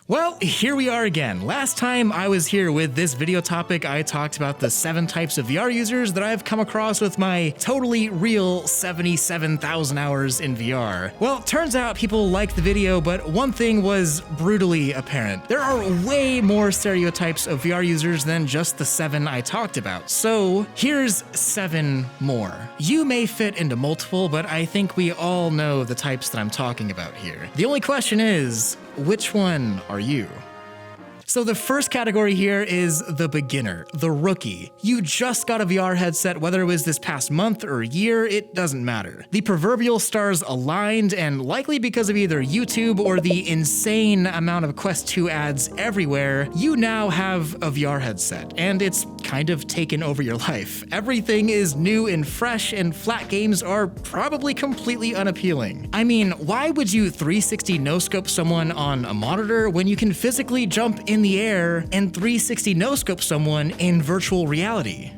Well, here we are again. Last time I was here with this video topic, I talked about the 7 types of VR users that I've come across with my totally real 77,000 hours in VR. Well, turns out people liked the video, but one thing was brutally apparent. There are way more stereotypes of VR users than just the 7 I talked about. So here's 7 more. You may fit into multiple, but I think we all know the types that I'm talking about here. The only question is, which one are you? So the first category here is the beginner, the rookie. You just got a VR headset, whether it was this past month or year, it doesn't matter. The proverbial stars aligned, and likely because of either YouTube or the insane amount of Quest 2 ads everywhere, you now have a VR headset, and it's kind of taken over your life. Everything is new and fresh, and flat games are probably completely unappealing. I mean, why would you 360 no-scope someone on a monitor when you can physically jump in the air and 360 no-scope someone in virtual reality?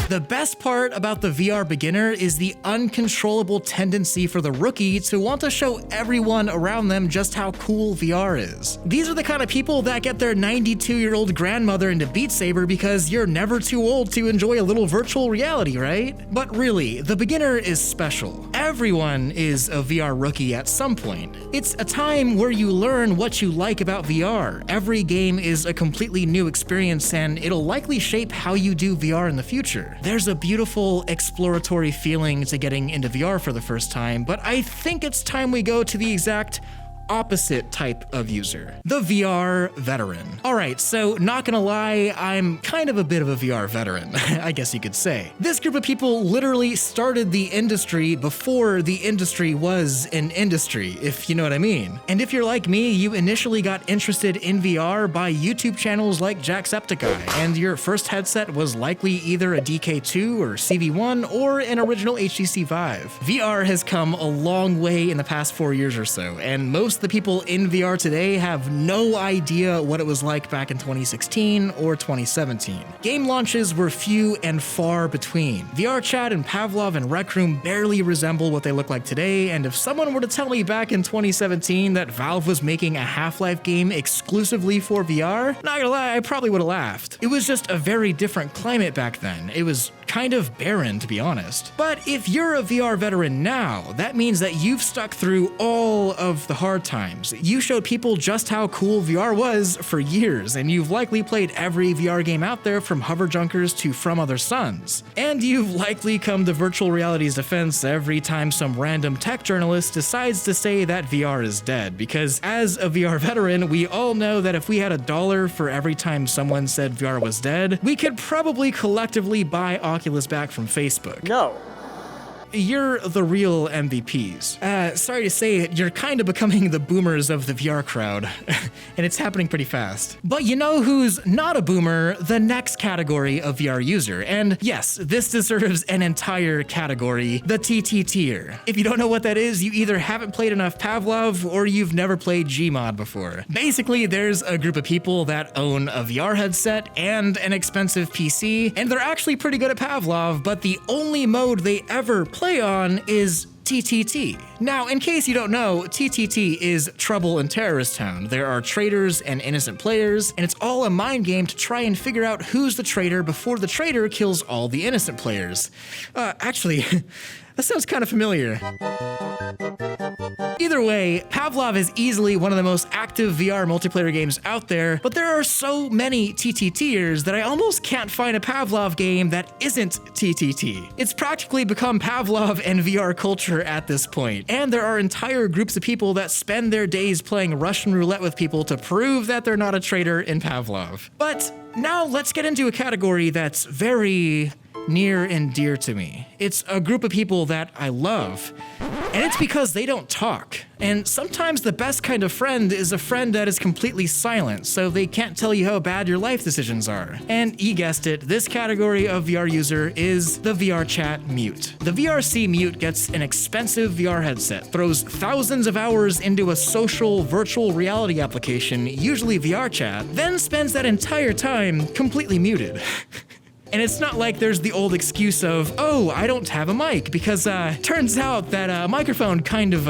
The best part about the VR beginner is the uncontrollable tendency for the rookie to want to show everyone around them just how cool VR is. These are the kind of people that get their 92-year-old grandmother into Beat Saber because you're never too old to enjoy a little virtual reality, right? But really, the beginner is special. Everyone is a VR rookie at some point. It's a time where you learn what you like about VR. Every game is a completely new experience, and it'll likely shape how you do VR in the future. There's a beautiful exploratory feeling to getting into VR for the first time, but I think it's time we go to the exact opposite type of user, the VR veteran. Alright, so not gonna lie, I'm kind of a bit of a VR veteran, I guess you could say. This group of people literally started the industry before the industry was an industry, if you know what I mean. And if you're like me, you initially got interested in VR by YouTube channels like Jacksepticeye, and your first headset was likely either a DK2 or CV1 or an original HTC Vive. VR has come a long way in the past 4 years or so, and most of the people in VR today have no idea what it was like back in 2016 or 2017. Game launches were few and far between. VR Chat and Pavlov and Rec Room barely resemble what they look like today, and if someone were to tell me back in 2017 that Valve was making a Half-Life game exclusively for VR, not gonna lie, I probably would have laughed. It was just a very different climate back then. It was kind of barren, to be honest. But if you're a VR veteran now, that means that you've stuck through all of the hard times. You showed people just how cool VR was for years, and you've likely played every VR game out there from Hover Junkers to From Other Suns. And you've likely come to virtual reality's defense every time some random tech journalist decides to say that VR is dead, because as a VR veteran, we all know that if we had $1 for every time someone said VR was dead, we could probably collectively buy Oculus back from Facebook. No. You're the real MVPs. Sorry to say it, you're kind of becoming the boomers of the VR crowd, and it's happening pretty fast. But you know who's not a boomer? The next category of VR user. And yes, this deserves an entire category, the TT tier. If you don't know what that is, you either haven't played enough Pavlov or you've never played Gmod before. Basically, there's a group of people that own a VR headset and an expensive PC, and they're actually pretty good at Pavlov, but the only mode they ever play on is TTT. Now, in case you don't know, TTT is Trouble in Terrorist Town. There are traitors and innocent players, and it's all a mind game to try and figure out who's the traitor before the traitor kills all the innocent players. Actually, that sounds kind of familiar. Either way, Pavlov is easily one of the most active VR multiplayer games out there, but there are so many TTTers that I almost can't find a Pavlov game that isn't TTT. It's practically become Pavlov and VR culture at this point, and there are entire groups of people that spend their days playing Russian roulette with people to prove that they're not a traitor in Pavlov. But now let's get into a category that's very near and dear to me. It's a group of people that I love, and it's because they don't talk. And sometimes the best kind of friend is a friend that is completely silent, so they can't tell you how bad your life decisions are. And you guessed it, this category of VR user is the VR Chat mute. The VRC mute gets an expensive VR headset, throws thousands of hours into a social virtual reality application, usually VR Chat, then spends that entire time completely muted. And it's not like there's the old excuse of, oh, I don't have a mic, because turns out that a microphone kind of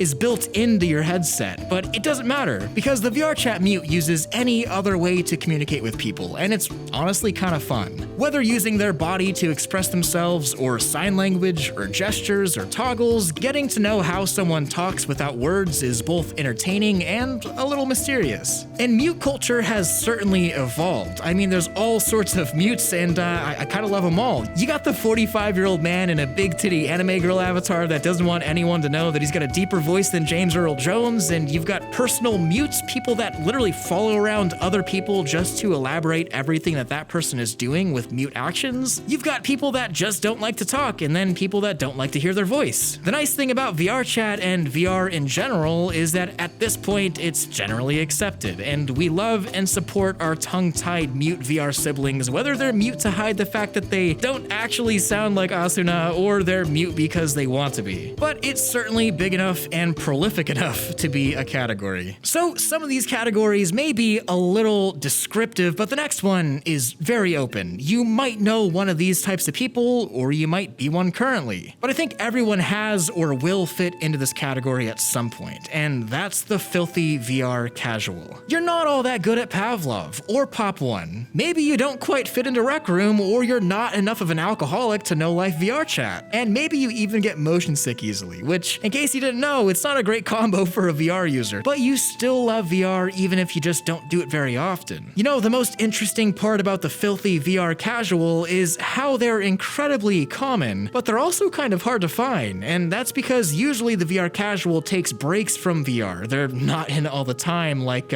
is built into your headset, but it doesn't matter because the VR chat mute uses any other way to communicate with people, and it's honestly kind of fun. Whether using their body to express themselves, or sign language, or gestures, or toggles, getting to know how someone talks without words is both entertaining and a little mysterious. And mute culture has certainly evolved. I mean, there's all sorts of mutes, and I kind of love them all. You got the 45-year-old man in a big titty anime girl avatar that doesn't want anyone to know that he's got a deeper voice than James Earl Jones, and you've got personal mutes, people that literally follow around other people just to elaborate everything that person is doing with mute actions. You've got people that just don't like to talk, and then people that don't like to hear their voice. The nice thing about VR chat and VR in general is that at this point it's generally accepted, and we love and support our tongue-tied mute VR siblings, whether they're mute to hide the fact that they don't actually sound like Asuna, or they're mute because they want to be. But it's certainly big enough and prolific enough to be a category. So some of these categories may be a little descriptive, but the next one is very open. You might know one of these types of people, or you might be one currently. But I think everyone has or will fit into this category at some point, and that's the filthy VR casual. You're not all that good at Pavlov or Pop 1. Maybe you don't quite fit into Rec Room, or you're not enough of an alcoholic to know life VR chat. And maybe you even get motion sick easily, which, in case you didn't know, it's not a great combo for a VR user. But you still love VR even if you just don't do it very often. You know, the most interesting part about the filthy VR casual is how they're incredibly common, but they're also kind of hard to find, and that's because usually the VR casual takes breaks from VR. They're not in all the time like,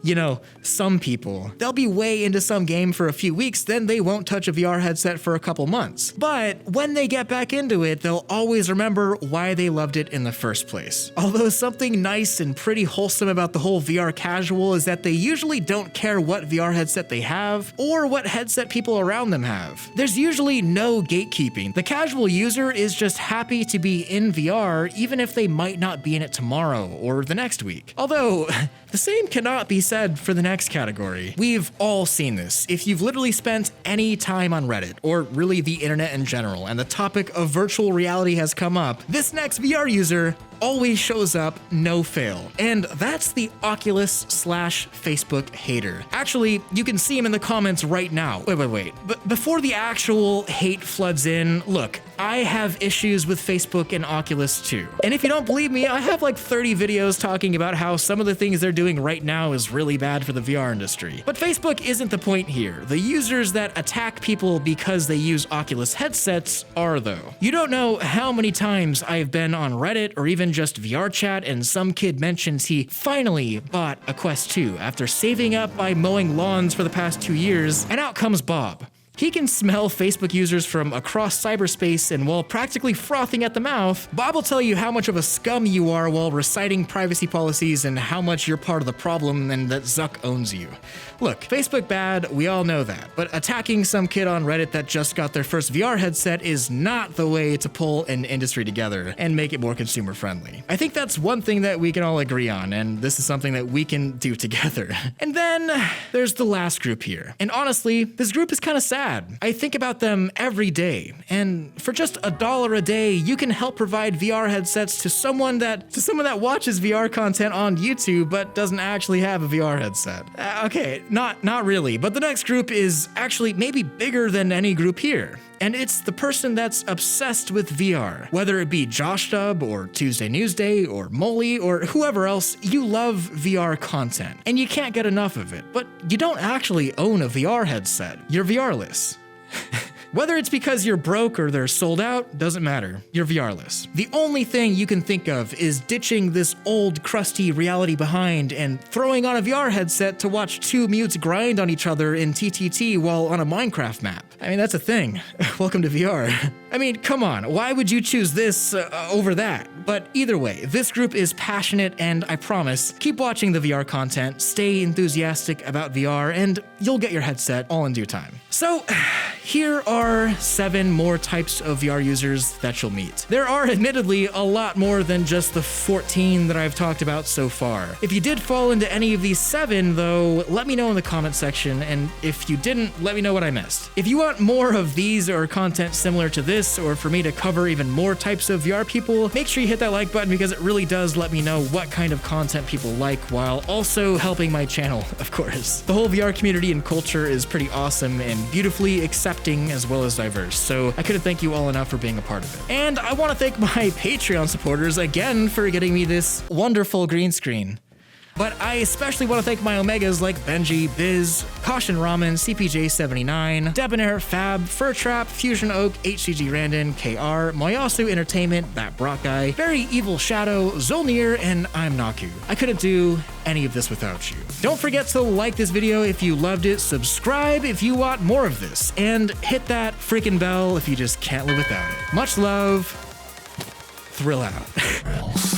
you know, some people. They'll be way into some game for a few weeks, then they won't touch a VR headset for a couple months. But when they get back into it, they'll always remember why they loved it in the first place. Although something nice and pretty wholesome about the whole VR casual is that they usually don't care what VR headset they have, or what headset people around them have. There's usually no gatekeeping. The casual user is just happy to be in VR, even if they might not be in it tomorrow or the next week. Although, the same cannot be said for the next category. We've all seen this. If you've literally spent any time on Reddit, or really the internet in general, and the topic of virtual reality has come up, this next VR user always shows up, no fail. And that's the Oculus/Facebook hater. Actually, you can see him in the comments right now. Wait. But before the actual hate floods in, look, I have issues with Facebook and Oculus too. And if you don't believe me, I have like 30 videos talking about how some of the things they're doing right now is really bad for the VR industry. But Facebook isn't the point here. The users that attack people because they use Oculus headsets are though. You don't know how many times I've been on Reddit or even just VR chat and some kid mentions he finally bought a Quest 2 after saving up by mowing lawns for the past 2 years, and out comes Bob. He can smell Facebook users from across cyberspace, and while practically frothing at the mouth, Bob will tell you how much of a scum you are while reciting privacy policies and how much you're part of the problem and that Zuck owns you. Look, Facebook bad, we all know that, but attacking some kid on Reddit that just got their first VR headset is not the way to pull an industry together and make it more consumer friendly. I think that's one thing that we can all agree on, and this is something that we can do together. And then there's the last group here. And honestly, this group is kind of sad. I think about them every day, and for just $1 a day, you can help provide VR headsets to someone that watches VR content on YouTube but doesn't actually have a VR headset. Okay, not really, but the next group is actually maybe bigger than any group here. And it's the person that's obsessed with VR. Whether it be Josh Dub or Tuesday Newsday or Molly or whoever else, you love VR content and you can't get enough of it, but you don't actually own a VR headset. You're VRless. Whether it's because you're broke or they're sold out, doesn't matter. You're VRless. The only thing you can think of is ditching this old, crusty reality behind and throwing on a VR headset to watch two mutes grind on each other in TTT while on a Minecraft map. I mean, that's a thing. Welcome to VR. I mean, come on, why would you choose this over that? But either way, this group is passionate, and I promise, keep watching the VR content, stay enthusiastic about VR, and you'll get your headset all in due time. So, here are 7 more types of VR users that you'll meet. There are admittedly a lot more than just the 14 that I've talked about so far. If you did fall into any of these 7, though, let me know in the comment section, and if you didn't, let me know what I missed. If you want more of these or content similar to this, or for me to cover even more types of VR people, make sure you hit hit that like button because it really does let me know what kind of content people like while also helping my channel, of course. The whole VR community and culture is pretty awesome and beautifully accepting as well as diverse, so I couldn't thank you all enough for being a part of it. And I want to thank my Patreon supporters again for getting me this wonderful green screen. But I especially want to thank my Omegas like Benji, Biz, Caution Ramen, CPJ79, Debonair, Fab, Fur Trap, Fusion Oak, HCG Randon, KR, Moyasu Entertainment, That Brock Guy, Very Evil Shadow, Zolnir, and I'm Naku. I couldn't do any of this without you. Don't forget to like this video if you loved it, subscribe if you want more of this, and hit that freaking bell if you just can't live without it. Much love, Thrill out.